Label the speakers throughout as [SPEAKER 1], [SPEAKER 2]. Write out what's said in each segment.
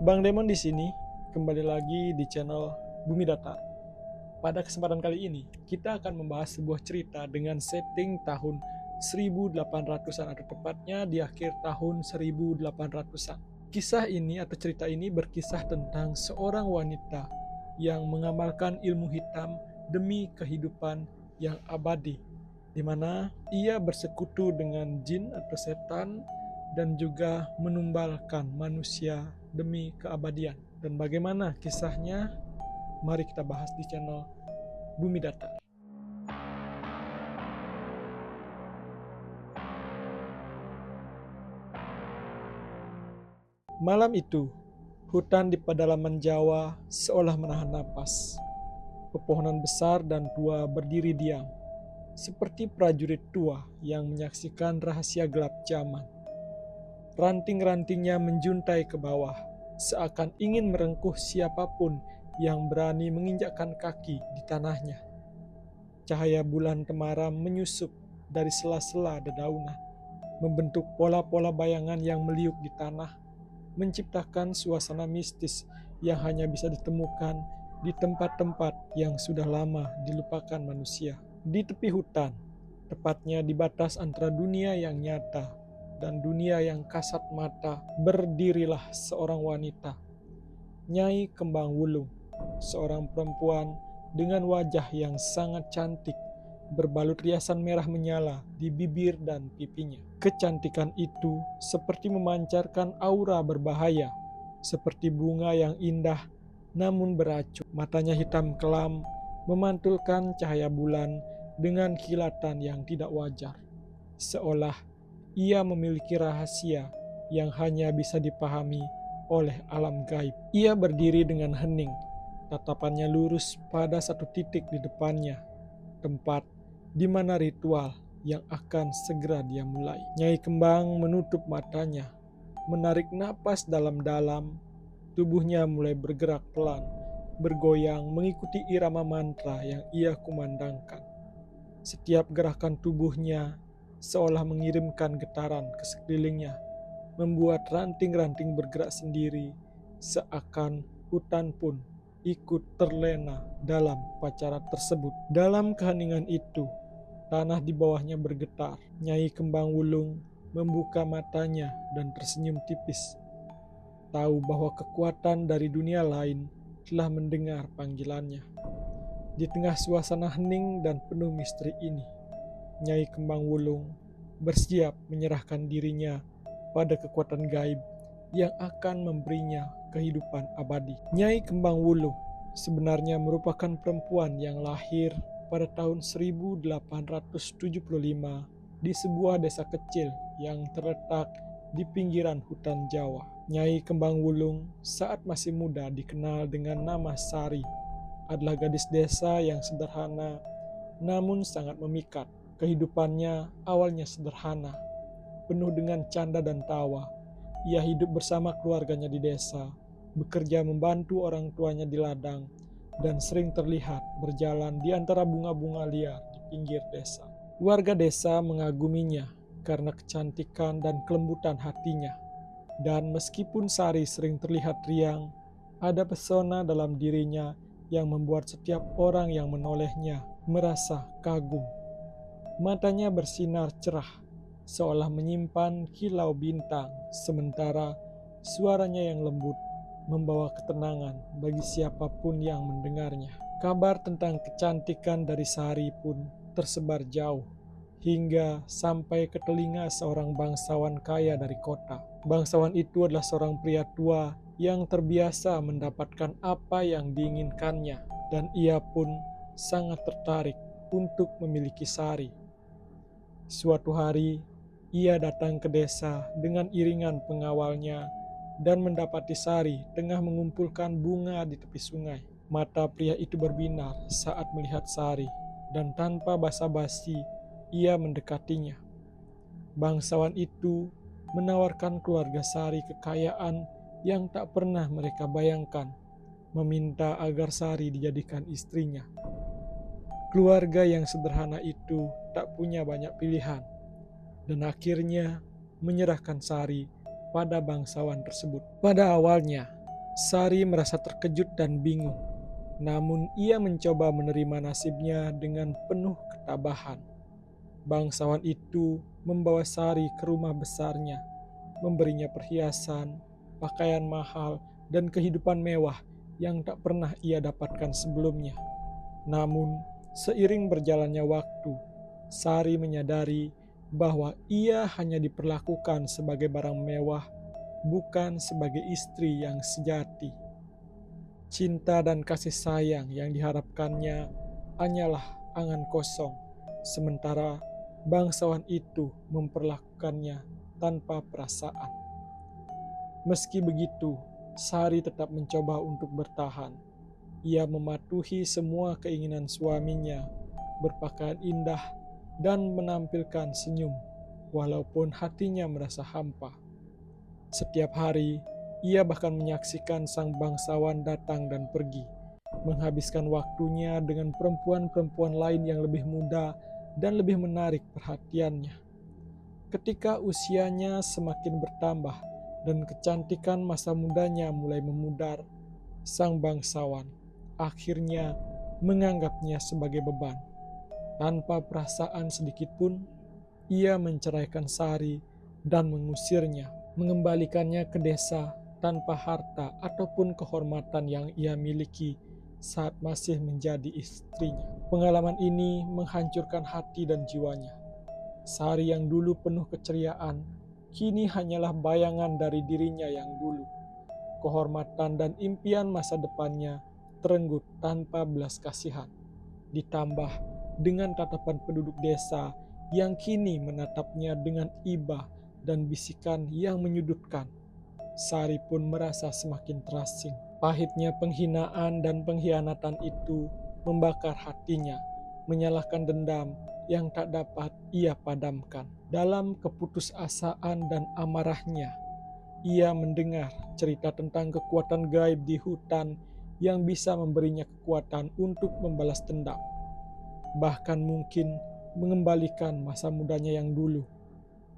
[SPEAKER 1] Bang Demon di sini, kembali lagi di channel Bumi Datar. Pada kesempatan kali ini, kita akan membahas sebuah cerita dengan setting tahun 1800-an atau tepatnya di akhir tahun 1800-an. Kisah ini atau cerita ini berkisah tentang seorang wanita yang mengamalkan ilmu hitam demi kehidupan yang abadi, di mana ia bersekutu dengan jin atau setan dan juga menumbalkan manusia demi keabadian. Dan bagaimana kisahnya? Mari kita bahas di channel Bumi Datar. Malam itu, hutan di pedalaman Jawa seolah menahan napas. Pepohonan besar dan tua berdiri diam, seperti prajurit tua yang menyaksikan rahasia gelap zaman. Ranting-rantingnya menjuntai ke bawah, seakan ingin merengkuh siapapun yang berani menginjakkan kaki di tanahnya. Cahaya bulan temaram menyusup dari sela-sela dedaunan, membentuk pola-pola bayangan yang meliuk di tanah, menciptakan suasana mistis yang hanya bisa ditemukan di tempat-tempat yang sudah lama dilupakan manusia. Di tepi hutan, tepatnya di batas antara dunia yang nyata dan dunia yang kasat mata, berdirilah seorang wanita, Nyai Kembang Wulung, seorang perempuan dengan wajah yang sangat cantik, berbalut riasan merah menyala di bibir dan pipinya. Kecantikan itu seperti memancarkan aura berbahaya, seperti bunga yang indah namun beracun. Matanya hitam kelam, memantulkan cahaya bulan dengan kilatan yang tidak wajar, seolah ia memiliki rahasia yang hanya bisa dipahami oleh alam gaib. Ia berdiri dengan hening, tatapannya lurus pada satu titik di depannya, tempat di mana ritual yang akan segera dia mulai. Nyai Kembang menutup matanya, menarik napas dalam-dalam, tubuhnya mulai bergerak pelan, bergoyang mengikuti irama mantra yang ia kumandangkan. Setiap gerakan tubuhnya seolah mengirimkan getaran ke sekelilingnya, membuat ranting-ranting bergerak sendiri, seakan hutan pun ikut terlena dalam upacara tersebut. Dalam keheningan itu, tanah di bawahnya bergetar. Nyai Kembang Wulung membuka matanya dan tersenyum tipis, tahu bahwa kekuatan dari dunia lain telah mendengar panggilannya. Di tengah suasana hening dan penuh misteri ini, Nyai Kembang Wulung bersiap menyerahkan dirinya pada kekuatan gaib yang akan memberinya kehidupan abadi. Nyai Kembang Wulung sebenarnya merupakan perempuan yang lahir pada tahun 1875 di sebuah desa kecil yang terletak di pinggiran hutan Jawa. Nyai Kembang Wulung saat masih muda dikenal dengan nama Sari, adalah gadis desa yang sederhana namun sangat memikat. Kehidupannya awalnya sederhana, penuh dengan canda dan tawa. Ia hidup bersama keluarganya di desa, bekerja membantu orang tuanya di ladang, dan sering terlihat berjalan di antara bunga-bunga liar di pinggir desa. Warga desa mengaguminya karena kecantikan dan kelembutan hatinya. Dan meskipun Sari sering terlihat riang, ada pesona dalam dirinya yang membuat setiap orang yang menolehnya merasa kagum. Matanya bersinar cerah, seolah menyimpan kilau bintang, sementara suaranya yang lembut membawa ketenangan bagi siapapun yang mendengarnya. Kabar tentang kecantikan dari Sari pun tersebar jauh, hingga sampai ke telinga seorang bangsawan kaya dari kota. Bangsawan itu adalah seorang pria tua yang terbiasa mendapatkan apa yang diinginkannya, dan ia pun sangat tertarik untuk memiliki Sari. Suatu hari, ia datang ke desa dengan iringan pengawalnya dan mendapati Sari tengah mengumpulkan bunga di tepi sungai. Mata pria itu berbinar saat melihat Sari, dan tanpa basa-basi ia mendekatinya. Bangsawan itu menawarkan keluarga Sari kekayaan yang tak pernah mereka bayangkan, meminta agar Sari dijadikan istrinya. Keluarga yang sederhana itu tak punya banyak pilihan, dan akhirnya menyerahkan Sari pada bangsawan tersebut. Pada awalnya, Sari merasa terkejut dan bingung, namun ia mencoba menerima nasibnya dengan penuh ketabahan. Bangsawan itu membawa Sari ke rumah besarnya, memberinya perhiasan, pakaian mahal, dan kehidupan mewah yang tak pernah ia dapatkan sebelumnya. Namun, seiring berjalannya waktu, Sari menyadari bahwa ia hanya diperlakukan sebagai barang mewah, bukan sebagai istri yang sejati. Cinta dan kasih sayang yang diharapkannya hanyalah angan kosong, sementara bangsawan itu memperlakukannya tanpa perasaan. Meski begitu, Sari tetap mencoba untuk bertahan. Ia mematuhi semua keinginan suaminya, berpakaian indah, dan menampilkan senyum, walaupun hatinya merasa hampa. Setiap hari, ia bahkan menyaksikan sang bangsawan datang dan pergi, menghabiskan waktunya dengan perempuan-perempuan lain yang lebih muda dan lebih menarik perhatiannya. Ketika usianya semakin bertambah dan kecantikan masa mudanya mulai memudar, sang bangsawan akhirnya menganggapnya sebagai beban. Tanpa perasaan sedikit pun, ia menceraikan Sari dan mengusirnya, mengembalikannya ke desa tanpa harta ataupun kehormatan yang ia miliki saat masih menjadi istrinya. Pengalaman ini menghancurkan hati dan jiwanya. Sari yang dulu penuh keceriaan, kini hanyalah bayangan dari dirinya yang dulu. Kehormatan dan impian masa depannya terenggut tanpa belas kasihan. Ditambah dengan tatapan penduduk desa yang kini menatapnya dengan iba dan bisikan yang menyudutkan, Sari pun merasa semakin terasing. Pahitnya penghinaan dan pengkhianatan itu membakar hatinya, menyalakan dendam yang tak dapat ia padamkan. Dalam keputusasaan dan amarahnya, ia mendengar cerita tentang kekuatan gaib di hutan yang bisa memberinya kekuatan untuk membalas dendam. Bahkan mungkin mengembalikan masa mudanya yang dulu.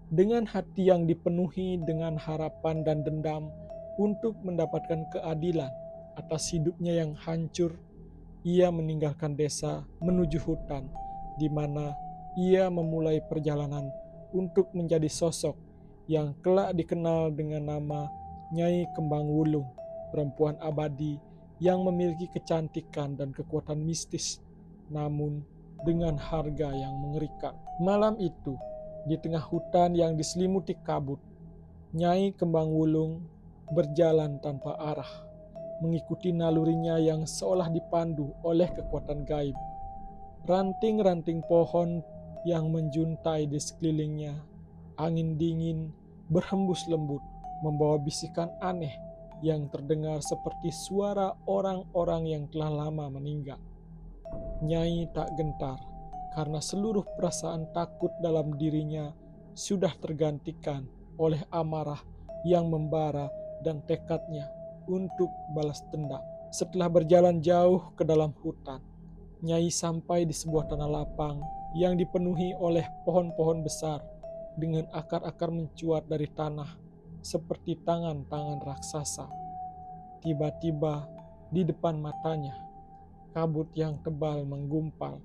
[SPEAKER 1] Dengan hati yang dipenuhi dengan harapan dan dendam untuk mendapatkan keadilan atas hidupnya yang hancur, ia meninggalkan desa menuju hutan, di mana ia memulai perjalanan untuk menjadi sosok yang kelak dikenal dengan nama Nyai Kembang Wulung, perempuan abadi yang memiliki kecantikan dan kekuatan mistis, namun dengan harga yang mengerikan. Malam itu, di tengah hutan yang diselimuti kabut, Nyai Kembang Wulung berjalan tanpa arah, mengikuti nalurinya yang seolah dipandu oleh kekuatan gaib. Ranting-ranting pohon yang menjuntai di sekelilingnya, angin dingin berhembus lembut, membawa bisikan aneh yang terdengar seperti suara orang-orang yang telah lama meninggal. Nyai tak gentar, karena seluruh perasaan takut dalam dirinya sudah tergantikan oleh amarah yang membara dan tekadnya untuk balas dendam. Setelah berjalan jauh ke dalam hutan, Nyai sampai di sebuah tanah lapang yang dipenuhi oleh pohon-pohon besar dengan akar-akar mencuat dari tanah seperti tangan-tangan raksasa. Tiba-tiba di depan matanya, kabut yang tebal menggumpal,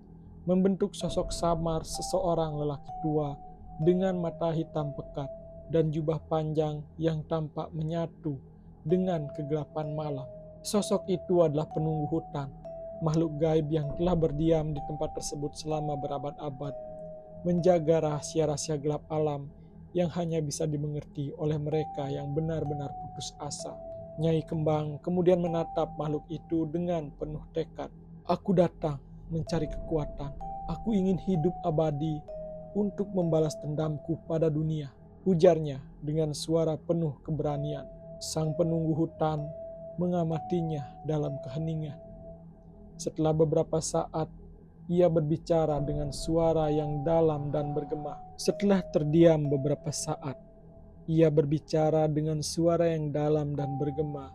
[SPEAKER 1] membentuk sosok samar seseorang lelaki tua dengan mata hitam pekat dan jubah panjang yang tampak menyatu dengan kegelapan malam. Sosok itu adalah penunggu hutan, makhluk gaib yang telah berdiam di tempat tersebut selama berabad-abad, menjaga rahasia-rahasia gelap alam yang hanya bisa dimengerti oleh mereka yang benar-benar putus asa. Nyai Kembang kemudian menatap makhluk itu dengan penuh tekad. "Aku datang mencari kekuatan. Aku ingin hidup abadi untuk membalas dendamku pada dunia," ujarnya dengan suara penuh keberanian. Sang penunggu hutan mengamatinya dalam keheningan. Setelah beberapa saat, ia berbicara dengan suara yang dalam dan bergema. Setelah terdiam beberapa saat, ia berbicara dengan suara yang dalam dan bergema,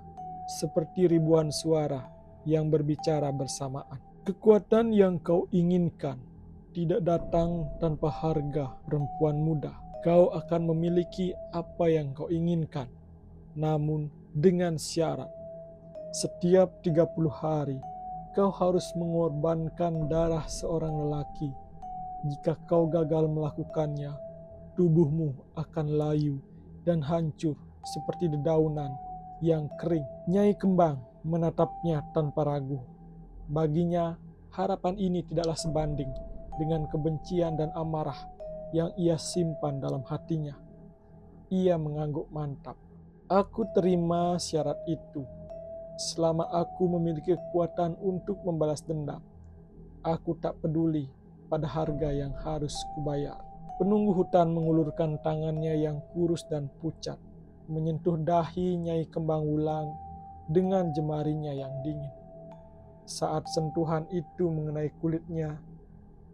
[SPEAKER 1] seperti ribuan suara yang berbicara bersamaan. "Kekuatan yang kau inginkan tidak datang tanpa harga, perempuan muda. Kau akan memiliki apa yang kau inginkan, namun dengan syarat. Setiap 30 hari, kau harus mengorbankan darah seorang lelaki. Jika kau gagal melakukannya, tubuhmu akan layu dan hancur seperti dedaunan yang kering. Nyai Kembang menatapnya tanpa ragu. Baginya, harapan ini tidaklah sebanding dengan kebencian dan amarah yang ia simpan dalam hatinya. Ia mengangguk mantap. Aku terima syarat itu. Selama aku memiliki kekuatan untuk membalas dendam, aku tak peduli pada harga yang harus kubayar. Penunggu hutan mengulurkan tangannya yang kurus dan pucat, menyentuh dahi Nyai Kembang Wulang dengan jemarinya yang dingin. Saat sentuhan itu mengenai kulitnya,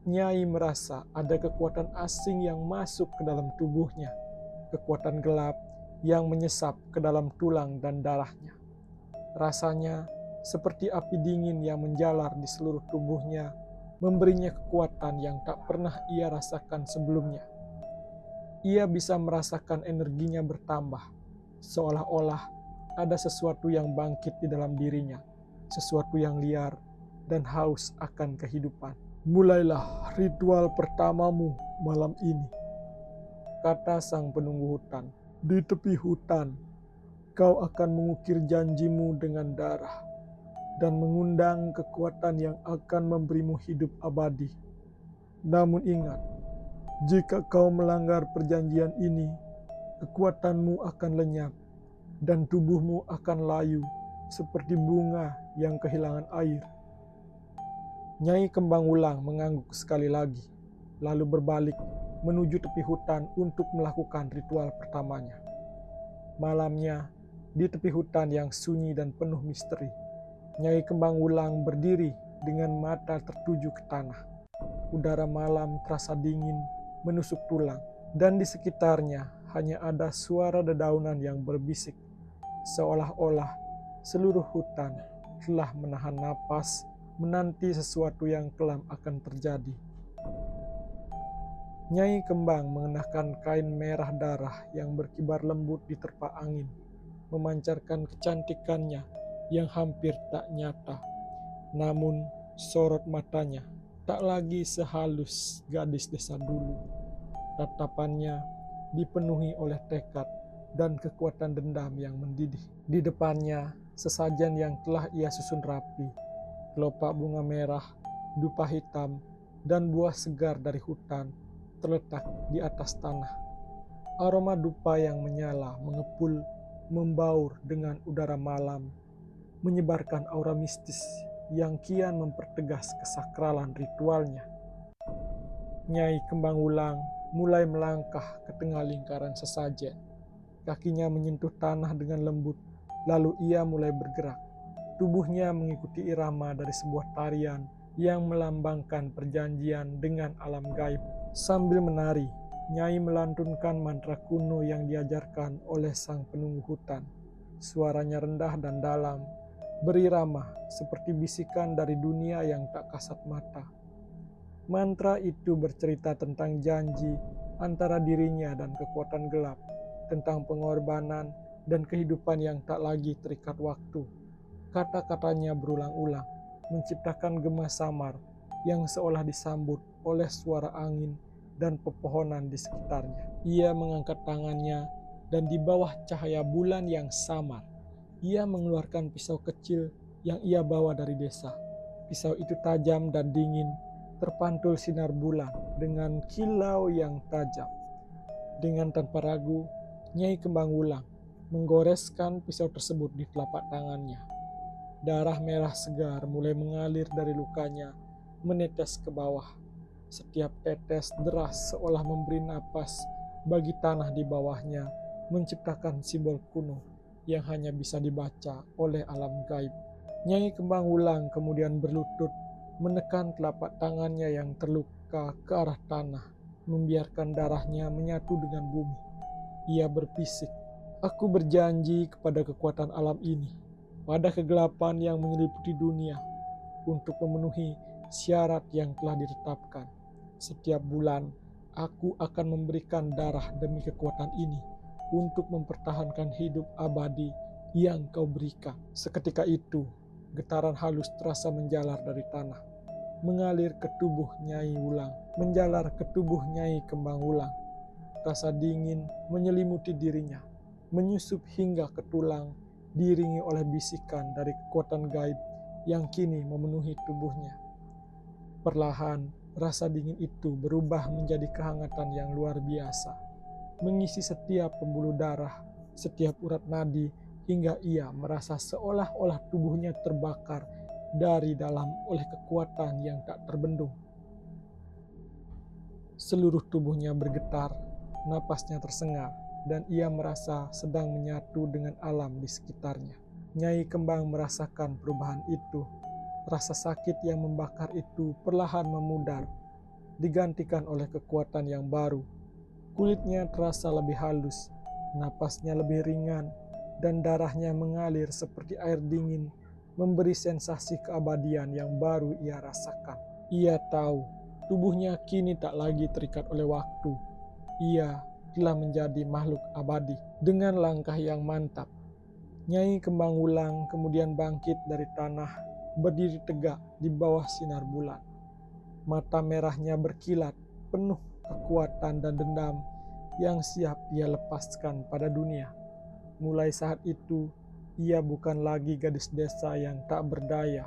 [SPEAKER 1] Nyai merasa ada kekuatan asing yang masuk ke dalam tubuhnya, kekuatan gelap yang menyesap ke dalam tulang dan darahnya. Rasanya seperti api dingin yang menjalar di seluruh tubuhnya, memberinya kekuatan yang tak pernah ia rasakan sebelumnya. Ia bisa merasakan energinya bertambah, seolah-olah ada sesuatu yang bangkit di dalam dirinya, sesuatu yang liar dan haus akan kehidupan. Mulailah ritual pertamamu malam ini, kata sang penunggu hutan. Di tepi hutan, kau akan mengukir janjimu dengan darah dan mengundang kekuatan yang akan memberimu hidup abadi. Namun ingat, jika kau melanggar perjanjian ini, kekuatanmu akan lenyap dan tubuhmu akan layu seperti bunga yang kehilangan air. Nyai Kembang Wulang mengangguk sekali lagi, lalu berbalik menuju tepi hutan untuk melakukan ritual pertamanya. Malamnya, di tepi hutan yang sunyi dan penuh misteri, Nyai Kembang Wulang berdiri dengan mata tertuju ke tanah. Udara malam terasa dingin, menusuk tulang, dan di sekitarnya hanya ada suara dedaunan yang berbisik, seolah-olah seluruh hutan telah menahan napas menanti sesuatu yang kelam akan terjadi. Nyai Kembang mengenakan kain merah darah yang berkibar lembut di terpa angin, memancarkan kecantikannya yang hampir tak nyata. Namun sorot matanya tak lagi sehalus gadis desa dulu. Tatapannya dipenuhi oleh tekad dan kekuatan dendam yang mendidih. Di depannya sesajen yang telah ia susun rapi, kelopak bunga merah, dupa hitam, dan buah segar dari hutan terletak di atas tanah. Aroma dupa yang menyala mengepul, membaur dengan udara malam, menyebarkan aura mistis yang kian mempertegas kesakralan ritualnya. Nyai Kembang Wulang mulai melangkah ke tengah lingkaran sesajen. Kakinya menyentuh tanah dengan lembut, lalu ia mulai bergerak. Tubuhnya mengikuti irama dari sebuah tarian yang melambangkan perjanjian dengan alam gaib. Sambil menari, Nyai melantunkan mantra kuno yang diajarkan oleh sang penunggu hutan. Suaranya rendah dan dalam, berirama seperti bisikan dari dunia yang tak kasat mata. Mantra itu bercerita tentang janji antara dirinya dan kekuatan gelap, tentang pengorbanan dan kehidupan yang tak lagi terikat waktu. Kata-katanya berulang-ulang, menciptakan gema samar yang seolah disambut oleh suara angin dan pepohonan di sekitarnya. Ia mengangkat tangannya dan di bawah cahaya bulan yang samar, ia mengeluarkan pisau kecil yang ia bawa dari desa. Pisau itu tajam dan dingin, terpantul sinar bulan dengan kilau yang tajam. Dengan tanpa ragu, Nyai Kembang Wulang menggoreskan pisau tersebut di telapak tangannya. Darah merah segar mulai mengalir dari lukanya, menetes ke bawah. Setiap tetes deras seolah memberi napas bagi tanah di bawahnya, menciptakan simbol kuno yang hanya bisa dibaca oleh alam gaib. Nyai Kembang Wulang kemudian berlutut, menekan telapak tangannya yang terluka ke arah tanah, membiarkan darahnya menyatu dengan bumi. Ia berpisik, "Aku berjanji kepada kekuatan alam ini, pada kegelapan yang menyeliputi dunia, untuk memenuhi syarat yang telah ditetapkan. Setiap bulan, aku akan memberikan darah demi kekuatan ini untuk mempertahankan hidup abadi yang kau berikan. Seketika itu, getaran halus terasa menjalar dari tanah, mengalir ke tubuh Nyai Wulang, menjalar ke tubuh Nyai Kembang Wulang. Rasa dingin menyelimuti dirinya, menyusup hingga ke tulang, diiringi oleh bisikan dari kekuatan gaib yang kini memenuhi tubuhnya. Perlahan, rasa dingin itu berubah menjadi kehangatan yang luar biasa, mengisi setiap pembuluh darah, setiap urat nadi, hingga ia merasa seolah-olah tubuhnya terbakar dari dalam oleh kekuatan yang tak terbendung. Seluruh tubuhnya bergetar, napasnya tersengal, dan ia merasa sedang menyatu dengan alam di sekitarnya. Nyai Kembang merasakan perubahan itu. Rasa sakit yang membakar itu perlahan memudar, digantikan oleh kekuatan yang baru. Kulitnya terasa lebih halus, napasnya lebih ringan, dan darahnya mengalir seperti air dingin, memberi sensasi keabadian yang baru ia rasakan. Ia tahu tubuhnya kini tak lagi terikat oleh waktu. Ia telah menjadi makhluk abadi. Dengan langkah yang mantap, Nyai Kembang Wulang kemudian bangkit dari tanah, berdiri tegak di bawah sinar bulan. Mata merahnya berkilat, penuh kekuatan dan dendam yang siap ia lepaskan pada dunia. Mulai saat itu, ia bukan lagi gadis desa yang tak berdaya.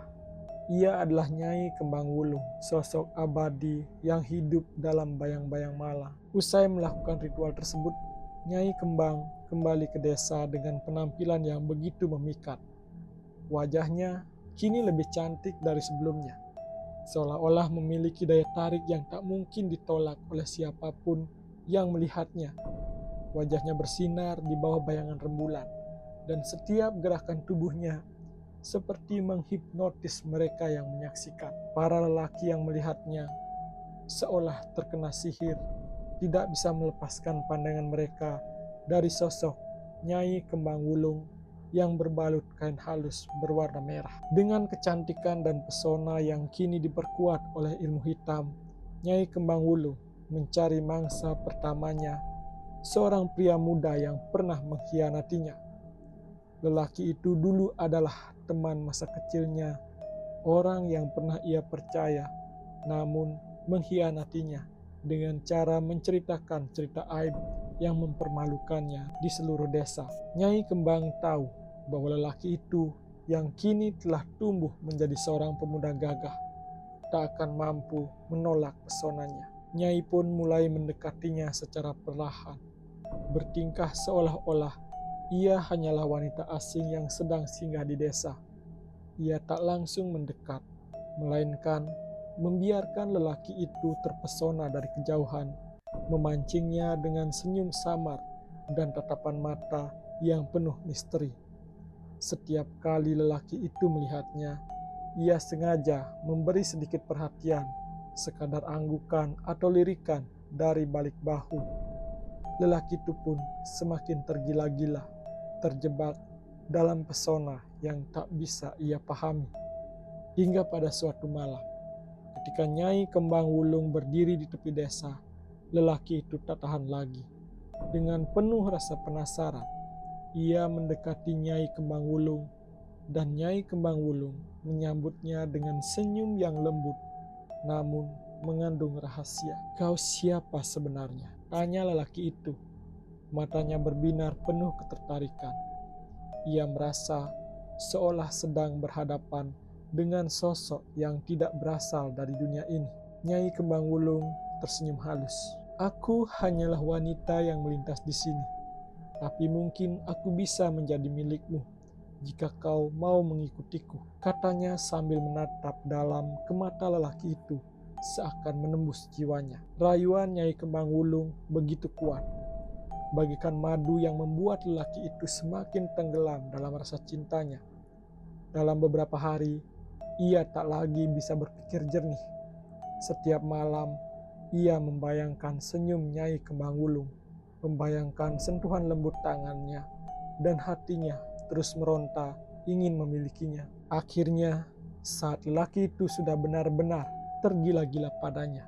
[SPEAKER 1] Ia adalah Nyai Kembang Wulung, sosok abadi yang hidup dalam bayang-bayang malang. Usai melakukan ritual tersebut, Nyai Kembang kembali ke desa dengan penampilan yang begitu memikat. Wajahnya kini lebih cantik dari sebelumnya, seolah-olah memiliki daya tarik yang tak mungkin ditolak oleh siapapun yang melihatnya. Wajahnya bersinar di bawah bayangan rembulan, dan setiap gerakan tubuhnya seperti menghipnotis mereka yang menyaksikan. Para lelaki yang melihatnya seolah terkena sihir, tidak bisa melepaskan pandangan mereka dari sosok Nyai Kembang Wulung yang berbalut kain halus berwarna merah. Dengan kecantikan dan pesona yang kini diperkuat oleh ilmu hitam, Nyai Kembang Wulung mencari mangsa pertamanya, seorang pria muda yang pernah mengkhianatinya. Lelaki itu dulu adalah teman masa kecilnya, orang yang pernah ia percaya, namun mengkhianatinya dengan cara menceritakan cerita aib yang mempermalukannya di seluruh desa. Nyai Kembang tahu bahwa lelaki itu yang kini telah tumbuh menjadi seorang pemuda gagah tak akan mampu menolak pesonanya. Nyai pun mulai mendekatinya secara perlahan, bertingkah seolah-olah ia hanyalah wanita asing yang sedang singgah di desa. Ia tak langsung mendekat, melainkan membiarkan lelaki itu terpesona dari kejauhan, memancingnya dengan senyum samar dan tatapan mata yang penuh misteri. Setiap kali lelaki itu melihatnya, ia sengaja memberi sedikit perhatian, sekadar anggukan atau lirikan dari balik bahu. Lelaki itu pun semakin tergila-gila, terjebak dalam pesona yang tak bisa ia pahami. Hingga pada suatu malam, ketika Nyai Kembang Wulung berdiri di tepi desa, lelaki itu tak tahan lagi. Dengan penuh rasa penasaran, ia mendekati Nyai Kembang Wulung, dan Nyai Kembang Wulung menyambutnya dengan senyum yang lembut, namun mengandung rahasia. "Kau siapa sebenarnya?" tanya lelaki itu. Matanya berbinar penuh ketertarikan. Ia merasa seolah sedang berhadapan dengan sosok yang tidak berasal dari dunia ini. Nyai Kembang Wulung tersenyum halus. "Aku hanyalah wanita yang melintas di sini, tapi mungkin aku bisa menjadi milikmu jika kau mau mengikutiku," katanya sambil menatap dalam ke mata lelaki itu seakan menembus jiwanya. Rayuan Nyai Kembang Wulung begitu kuat, bagaikan madu yang membuat lelaki itu semakin tenggelam dalam rasa cintanya. Dalam beberapa hari, ia tak lagi bisa berpikir jernih. Setiap malam, ia membayangkan senyum Nyai Kembang Wulung, membayangkan sentuhan lembut tangannya, dan hatinya terus meronta ingin memilikinya. Akhirnya, saat lelaki itu sudah benar-benar tergila-gila padanya,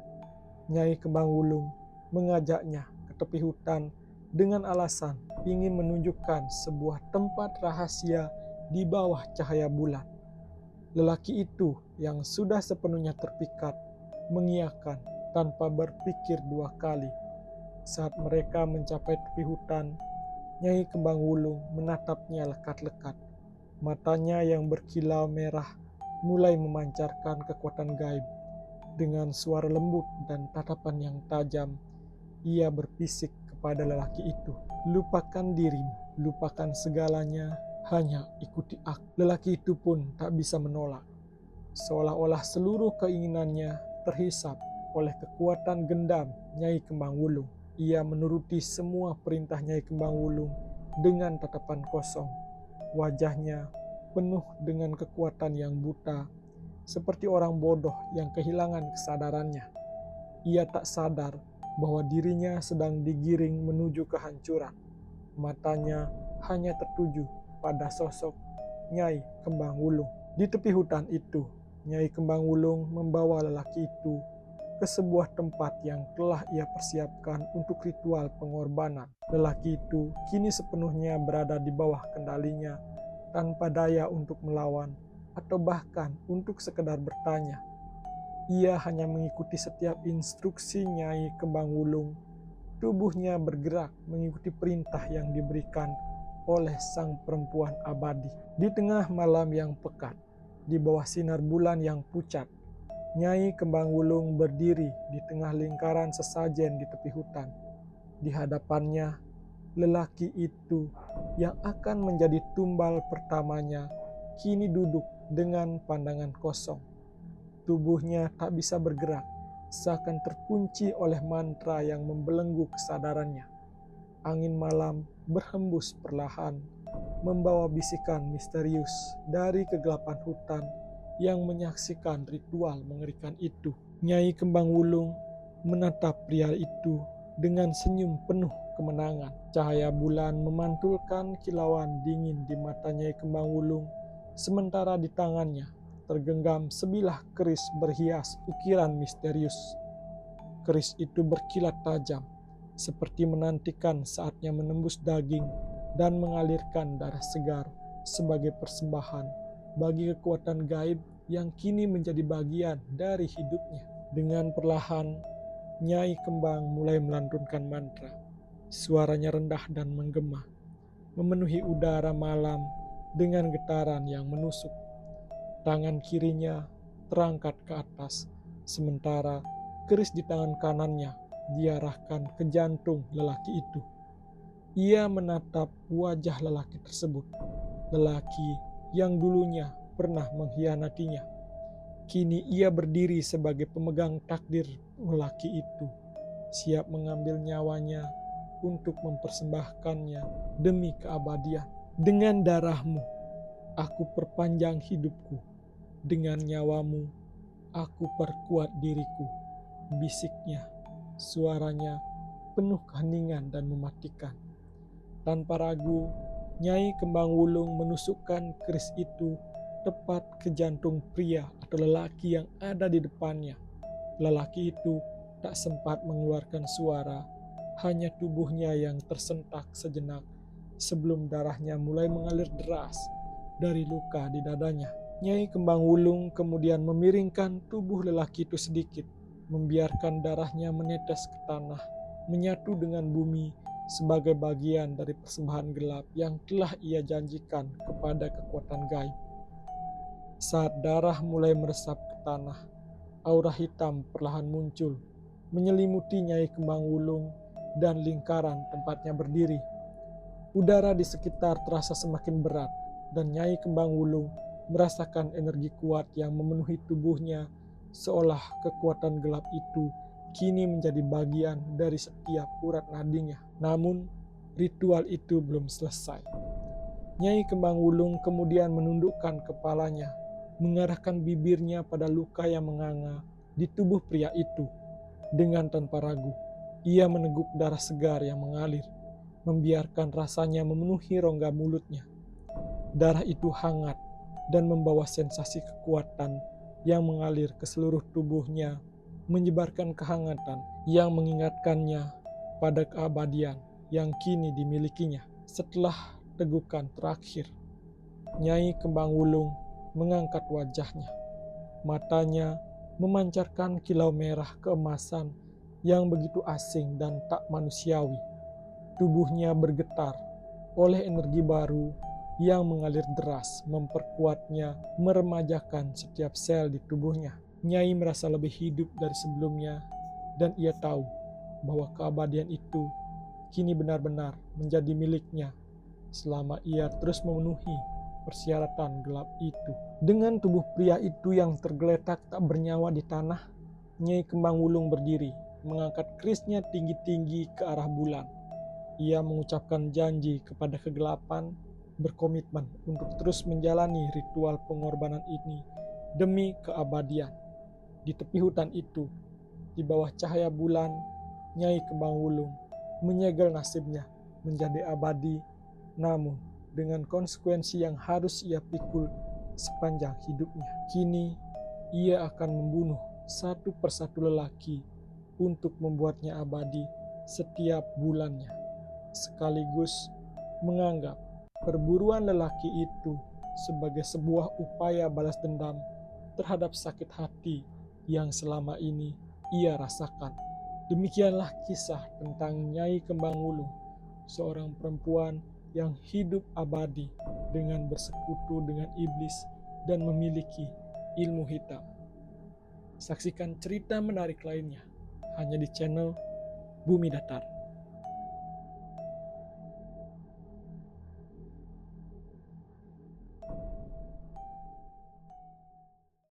[SPEAKER 1] Nyai Kembang Wulung mengajaknya ke tepi hutan dengan alasan ingin menunjukkan sebuah tempat rahasia di bawah cahaya bulan. Lelaki itu yang sudah sepenuhnya terpikat mengiyakan tanpa berpikir dua kali. Saat mereka mencapai tepi hutan, Nyai Kembang Wulung menatapnya lekat-lekat. Matanya yang berkilau merah mulai memancarkan kekuatan gaib. Dengan suara lembut dan tatapan yang tajam, ia berbisik kepada lelaki itu, "Lupakan dirimu, lupakan segalanya, hanya ikuti aku." Lelaki itu pun tak bisa menolak. Seolah-olah seluruh keinginannya terhisap oleh kekuatan gendam Nyai Kembang Wulung. Ia menuruti semua perintah Nyai Kembang Wulung dengan tatapan kosong. Wajahnya penuh dengan kekuatan yang buta, seperti orang bodoh yang kehilangan kesadarannya. Ia tak sadar bahwa dirinya sedang digiring menuju kehancuran. Matanya hanya tertuju pada sosok Nyai Kembang Wulung. Di tepi hutan itu, Nyai Kembang Wulung membawa lelaki itu ke sebuah tempat yang telah ia persiapkan untuk ritual pengorbanan. Lelaki itu kini sepenuhnya berada di bawah kendalinya, tanpa daya untuk melawan atau bahkan untuk sekedar bertanya. Ia hanya mengikuti setiap instruksi Nyai Kembang Wulung. Tubuhnya bergerak mengikuti perintah yang diberikan oleh sang perempuan abadi. Di tengah malam yang pekat, di bawah sinar bulan yang pucat, Nyai Kembang Wulung berdiri di tengah lingkaran sesajen di tepi hutan. Di hadapannya, lelaki itu yang akan menjadi tumbal pertamanya kini duduk dengan pandangan kosong. Tubuhnya tak bisa bergerak, seakan terkunci oleh mantra yang membelenggu kesadarannya. Angin malam berhembus perlahan, membawa bisikan misterius dari kegelapan hutan yang menyaksikan ritual mengerikan itu. Nyai Kembang Wulung menatap pria itu dengan senyum penuh kemenangan. Cahaya bulan memantulkan kilauan dingin di mata Nyai Kembang Wulung, sementara di tangannya tergenggam sebilah keris berhias ukiran misterius. Keris itu berkilat tajam, seperti menantikan saatnya menembus daging dan mengalirkan darah segar sebagai persembahan bagi kekuatan gaib yang kini menjadi bagian dari hidupnya. Dengan perlahan, Nyai Kembang mulai melantunkan mantra. Suaranya rendah dan menggema, memenuhi udara malam dengan getaran yang menusuk. Tangan kirinya terangkat ke atas, sementara keris di tangan kanannya diarahkan ke jantung lelaki itu. Ia menatap wajah lelaki tersebut, lelaki yang dulunya pernah mengkhianatinya. Kini ia berdiri sebagai pemegang takdir lelaki itu, siap mengambil nyawanya untuk mempersembahkannya demi keabadian. Dengan darahmu, aku perpanjang hidupku. Dengan nyawamu, aku perkuat diriku. Bisiknya, suaranya penuh keheningan dan mematikan. Tanpa ragu, Nyai Kembang Wulung menusukkan keris itu tepat ke jantung pria atau lelaki yang ada di depannya. Lelaki itu tak sempat mengeluarkan suara, hanya tubuhnya yang tersentak sejenak sebelum darahnya mulai mengalir deras dari luka di dadanya. Nyai Kembang Wulung kemudian memiringkan tubuh lelaki itu sedikit, membiarkan darahnya menetes ke tanah, menyatu dengan bumi sebagai bagian dari persembahan gelap yang telah ia janjikan kepada kekuatan gaib. Saat darah mulai meresap ke tanah, aura hitam perlahan muncul, menyelimuti Nyai Kembang Wulung dan lingkaran tempatnya berdiri. Udara di sekitar terasa semakin berat, dan Nyai Kembang Wulung merasakan energi kuat yang memenuhi tubuhnya, seolah kekuatan gelap itu kini menjadi bagian dari setiap urat nadinya. Namun, ritual itu belum selesai. Nyai Kembang Wulung kemudian menundukkan kepalanya, mengarahkan bibirnya pada luka yang menganga di tubuh pria itu. Dengan tanpa ragu, ia meneguk darah segar yang mengalir, membiarkan rasanya memenuhi rongga mulutnya. Darah itu hangat dan membawa sensasi kekuatan yang mengalir ke seluruh tubuhnya, menyebarkan kehangatan yang mengingatkannya pada keabadian. yang kini dimilikinya. Setelah tegukan terakhir, Nyai Kembang Wulung mengangkat wajahnya. Matanya memancarkan kilau merah keemasan yang begitu asing dan tak manusiawi. Tubuhnya bergetar oleh energi baru yang mengalir deras, memperkuatnya, meremajakan setiap sel di tubuhnya. Nyai merasa lebih hidup dari sebelumnya, dan ia tahu bahwa keabadian itu kini benar-benar menjadi miliknya selama ia terus memenuhi persyaratan gelap itu. Dengan tubuh pria itu yang tergeletak tak bernyawa di tanah, Nyai Kembang Wulung berdiri, mengangkat kerisnya tinggi-tinggi ke arah bulan. Ia mengucapkan janji kepada kegelapan, berkomitmen untuk terus menjalani ritual pengorbanan ini demi keabadian. Di tepi hutan itu, di bawah cahaya bulan, Nyai Kembang Wulung menyegel nasibnya menjadi abadi, namun dengan konsekuensi yang harus ia pikul sepanjang hidupnya. Kini, ia akan membunuh satu persatu lelaki untuk membuatnya abadi setiap bulannya, sekaligus menganggap perburuan lelaki itu sebagai sebuah upaya balas dendam terhadap sakit hati yang selama ini ia rasakan. Demikianlah kisah tentang Nyai Kembang Wulung, seorang perempuan yang hidup abadi dengan bersekutu dengan iblis dan memiliki ilmu hitam. Saksikan cerita menarik lainnya hanya di channel Bumi Datar.